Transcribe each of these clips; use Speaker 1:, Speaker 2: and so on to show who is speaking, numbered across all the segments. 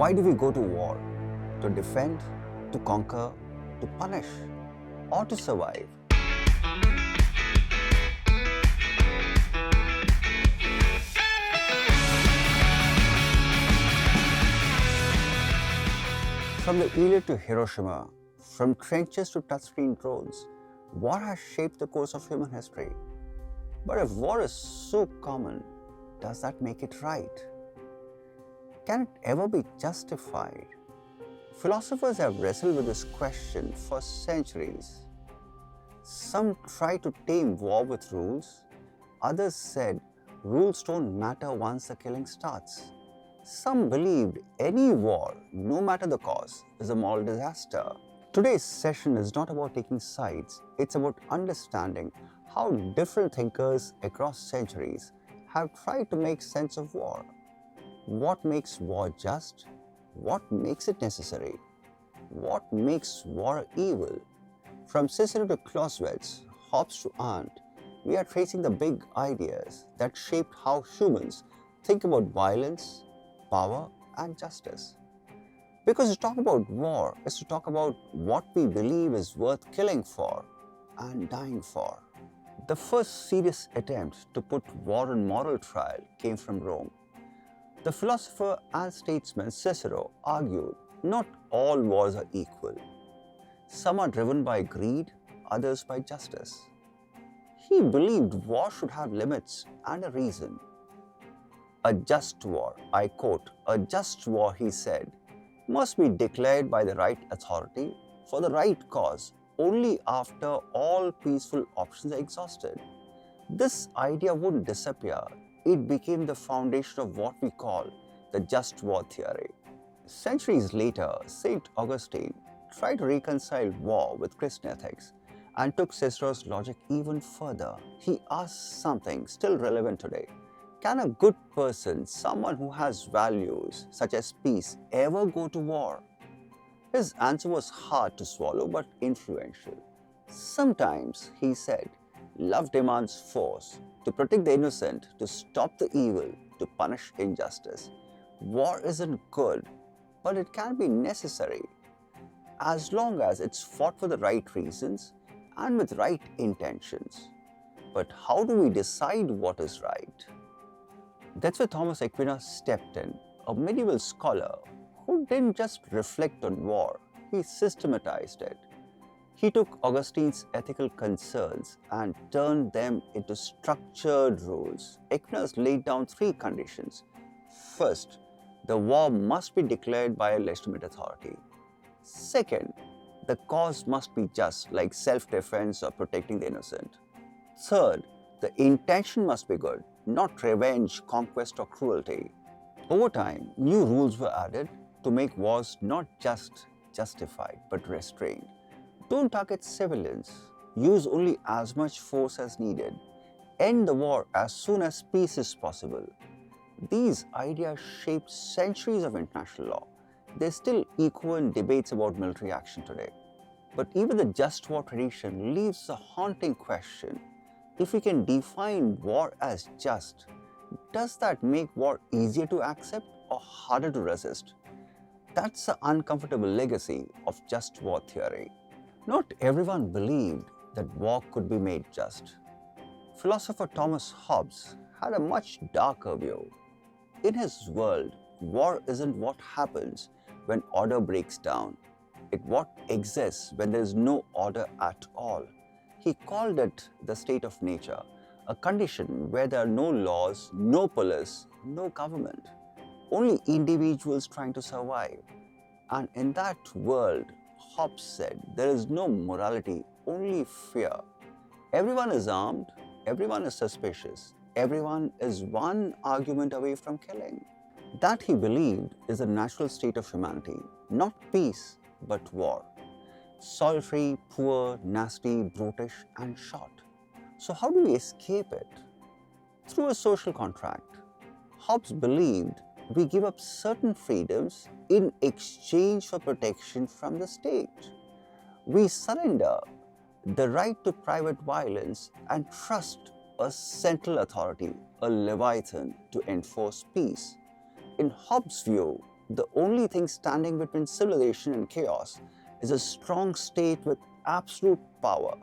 Speaker 1: Why do we go to war? To defend, to conquer, to punish, or to survive? From the Iliad to Hiroshima, from trenches to touchscreen drones, war has shaped the course of human history. But if war is so common, does that make it right? Can it ever be justified? Philosophers have wrestled with this question for centuries. Some tried to tame war with rules. Others said rules don't matter once the killing starts. Some believed any war, no matter the cause, is a moral disaster. Today's session is not about taking sides, it's about understanding how different thinkers across centuries have tried to make sense of war. What makes war just? What makes it necessary? What makes war evil? From Cicero to Clausewitz, Hobbes to Arendt, we are tracing the big ideas that shaped how humans think about violence, power, and justice. Because to talk about war is to talk about what we believe is worth killing for and dying for. The first serious attempt to put war on moral trial came from Rome. The philosopher and statesman Cicero argued not all wars are equal. Some are driven by greed, others by justice. He believed war should have limits and a reason. A just war, I quote, a just war, he said, must be declared by the right authority for the right cause only after all peaceful options are exhausted. This idea wouldn't disappear. It became the foundation of what we call the just war theory. Centuries later, St. Augustine tried to reconcile war with Christian ethics and took Cicero's logic even further. He asked something still relevant today. Can a good person, someone who has values such as peace, ever go to war? His answer was hard to swallow but influential. Sometimes, he said, love demands force to protect the innocent, to stop the evil, to punish injustice. War isn't good, but it can be necessary as long as it's fought for the right reasons and with right intentions. But how do we decide what is right? That's where Thomas Aquinas stepped in, a medieval scholar who didn't just reflect on war, he systematized it. He took Augustine's ethical concerns and turned them into structured rules. Aquinas laid down three conditions. First, the war must be declared by a legitimate authority. Second, the cause must be just, like self-defense or protecting the innocent. Third, the intention must be good, not revenge, conquest, or cruelty. Over time, new rules were added to make wars not just justified but restrained. Don't target civilians. Use only as much force as needed. End the war as soon as peace is possible. These ideas shaped centuries of international law. They still echo in debates about military action today. But even the just war tradition leaves a haunting question. If we can define war as just, does that make war easier to accept or harder to resist? That's the uncomfortable legacy of just war theory. Not everyone believed that war could be made just. Philosopher Thomas Hobbes had a much darker view. In his world, war isn't what happens when order breaks down. It's what exists when there is no order at all. He called it the state of nature, a condition where there are no laws, no police, no government, only individuals trying to survive. And in that world, Hobbes said, there is no morality, only fear. Everyone is armed, everyone is suspicious, everyone is one argument away from killing. That, he believed, is the natural state of humanity, not peace, but war. Solitary, poor, nasty, brutish, and short. So how do we escape it? Through a social contract. Hobbes believed we give up certain freedoms in exchange for protection from the state. We surrender the right to private violence and trust a central authority, a leviathan, to enforce peace. In Hobbes' view, the only thing standing between civilization and chaos is a strong state with absolute power.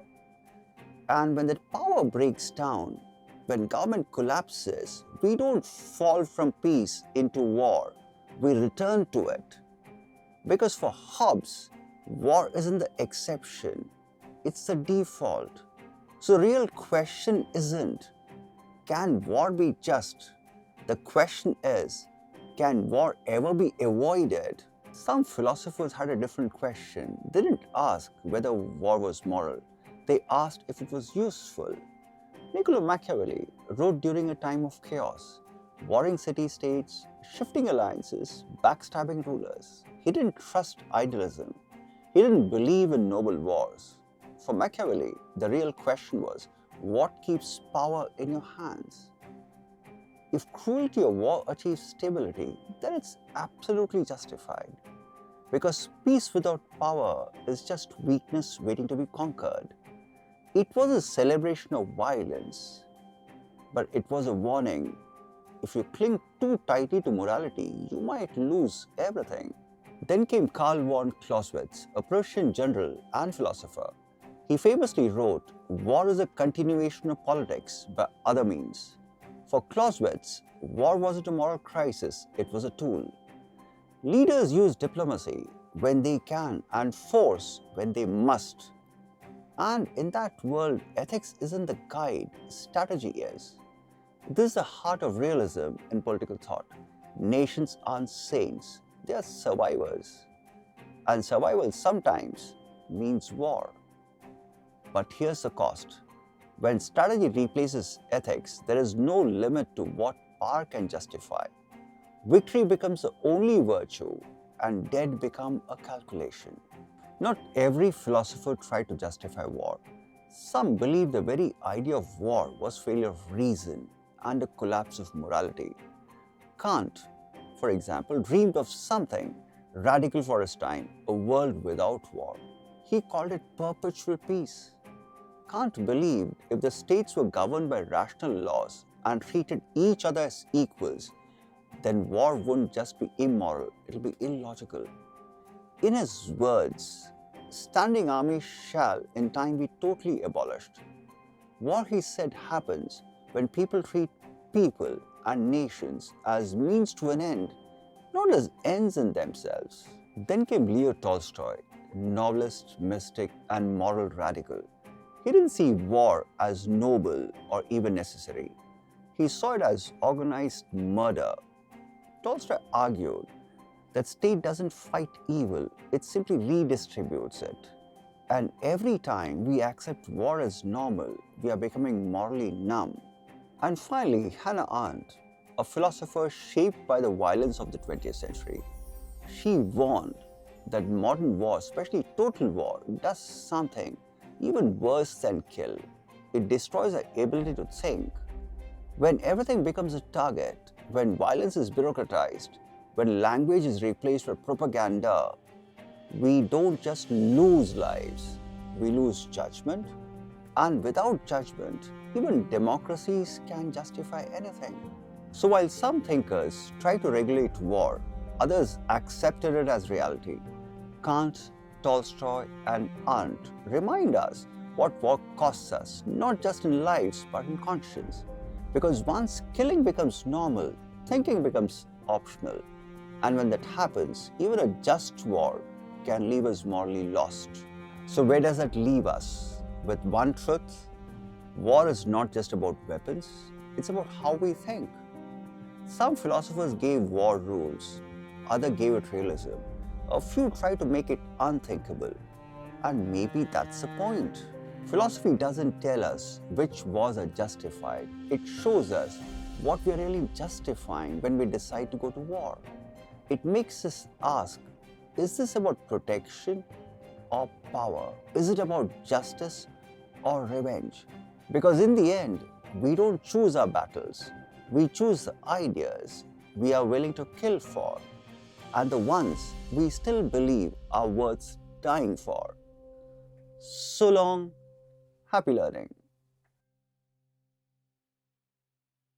Speaker 1: And when that power breaks down, when government collapses, we don't fall from peace into war, we return to it. Because for Hobbes, war isn't the exception, it's the default. So the real question isn't, can war be just? The question is, can war ever be avoided? Some philosophers had a different question. They didn't ask whether war was moral. They asked if it was useful. Niccolo Machiavelli wrote during a time of chaos, warring city-states, shifting alliances, backstabbing rulers. He didn't trust idealism. He didn't believe in noble wars. For Machiavelli, the real question was, what keeps power in your hands? If cruelty or war achieves stability, then it's absolutely justified. Because peace without power is just weakness waiting to be conquered. It was a celebration of violence, but it was a warning. If you cling too tightly to morality, you might lose everything. Then came Karl von Clausewitz, a Prussian general and philosopher. He famously wrote, "War is a continuation of politics by other means." For Clausewitz, war wasn't a moral crisis, it was a tool. Leaders use diplomacy when they can and force when they must. And in that world, ethics isn't the guide, strategy is. This is the heart of realism in political thought. Nations aren't saints, they are survivors. And survival sometimes means war. But here's the cost. When strategy replaces ethics, there is no limit to what power can justify. Victory becomes the only virtue, and dead become a calculation. Not every philosopher tried to justify war. Some believed the very idea of war was failure of reason and a collapse of morality. Kant, for example, dreamed of something radical for his time, a world without war. He called it perpetual peace. Kant believed if the states were governed by rational laws and treated each other as equals, then war wouldn't just be immoral, it'll be illogical. In his words, standing armies shall in time be totally abolished. War, he said, happens when people treat people and nations as means to an end, not as ends in themselves. Then came Leo Tolstoy, novelist, mystic, and moral radical. He didn't see war as noble or even necessary. He saw it as organized murder. Tolstoy argued that state doesn't fight evil, it simply redistributes it. And every time we accept war as normal, we are becoming morally numb. And finally, Hannah Arendt, a philosopher shaped by the violence of the 20th century. She warned that modern war, especially total war, does something even worse than kill. It destroys our ability to think. When everything becomes a target, when violence is bureaucratized, when language is replaced with propaganda, we don't just lose lives, we lose judgment. And without judgment, even democracies can justify anything. So while some thinkers try to regulate war, others accepted it as reality. Kant, Tolstoy, and Arendt remind us what war costs us, not just in lives but in conscience. Because once killing becomes normal, thinking becomes optional. And when that happens, even a just war can leave us morally lost. So where does that leave us? With one truth, war is not just about weapons, it's about how we think. Some philosophers gave war rules, others gave it realism. A few tried to make it unthinkable. And maybe that's the point. Philosophy doesn't tell us which wars are justified. It shows us what we are really justifying when we decide to go to war. It makes us ask, is this about protection or power? Is it about justice or revenge? Because in the end, we don't choose our battles. We choose the ideas we are willing to kill for, and the ones we still believe are worth dying for. So long, happy learning.